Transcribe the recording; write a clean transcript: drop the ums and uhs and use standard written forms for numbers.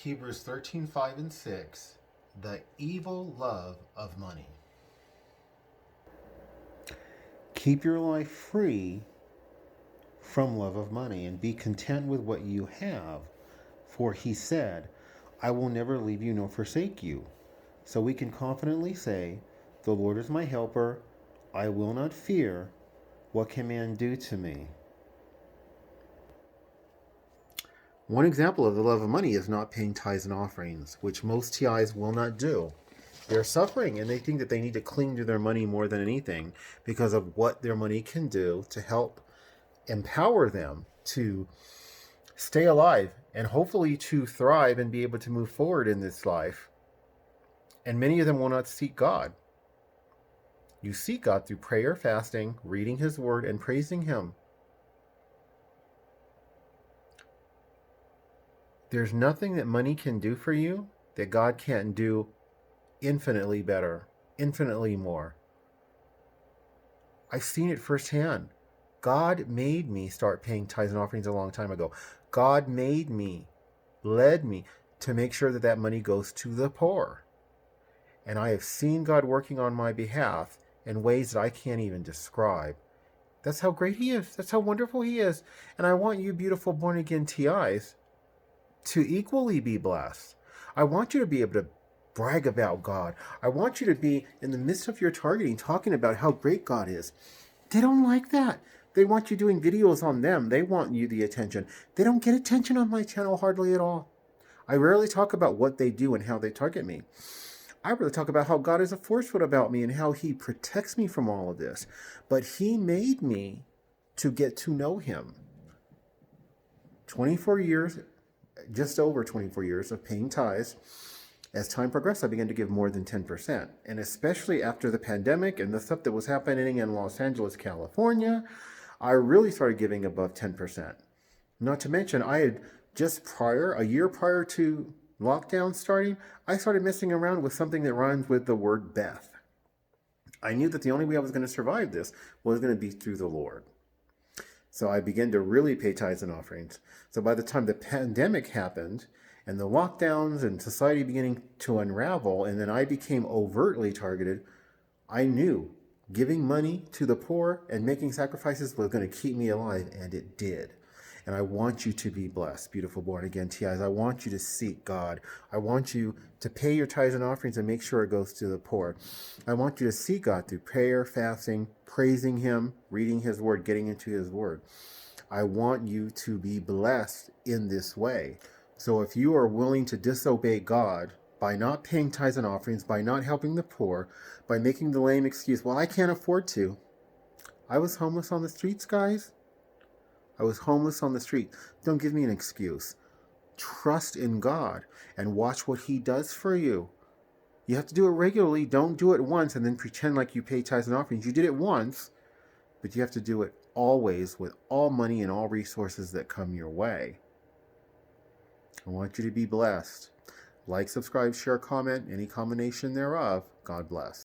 Hebrews 13:5 and 6, the evil love of money. Keep your life free from love of money and be content with what you have. For he said, I will never leave you nor forsake you. So we can confidently say, the Lord is my helper. I will not fear. What can man do to me? One example of the love of money is not paying tithes and offerings, which most TIs will not do. They're suffering and they think that they need to cling to their money more than anything because of what their money can do to help empower them to stay alive and hopefully to thrive and be able to move forward in this life. And many of them will not seek God. You seek God through prayer, fasting, reading his word, and praising him. There's nothing that money can do for you that God can't do infinitely better, infinitely more. I've seen it firsthand. God made me start paying tithes and offerings a long time ago. God made me, led me to make sure that that money goes to the poor. And I have seen God working on my behalf in ways that I can't even describe. That's how great he is. That's how wonderful he is. And I want you beautiful born-again TIs to equally be blessed. I want you to be able to brag about God. I want you to be in the midst of your targeting talking about how great God is. They don't like that. They want you doing videos on them. They want you the attention. They don't get attention on my channel hardly at all. I rarely talk about what they do and how they target me. I really talk about how God is a forceful about me and how he protects me from all of this. But he made me to get to know him. 24 years, just over 24 years of paying tithes. As time progressed, I began to give more than 10%. And especially after the pandemic and the stuff that was happening in Los Angeles, California, I really started giving above 10%. Not to mention, I had a year prior to lockdown starting, I started messing around with something that rhymes with the word Beth. I knew that the only way I was going to survive this was going to be through the Lord. So I began to really pay tithes and offerings. So by the time the pandemic happened and the lockdowns and society beginning to unravel, and then I became overtly targeted, I knew giving money to the poor and making sacrifices was going to keep me alive, and it did. And I want you to be blessed, beautiful born-again TIs. I want you to seek God. I want you to pay your tithes and offerings and make sure it goes to the poor. I want you to seek God through prayer, fasting, praising him, reading his word, getting into his word. I want you to be blessed in this way. So if you are willing to disobey God by not paying tithes and offerings, by not helping the poor, by making the lame excuse, well, I can't afford to. I was homeless on the streets, guys. I was homeless on the street. Don't give me an excuse. Trust in God and watch what he does for you. You have to do it regularly. Don't do it once and then pretend like you pay tithes and offerings. You did it once, but you have to do it always with all money and all resources that come your way. I want you to be blessed. Like, subscribe, share, comment, any combination thereof. God bless.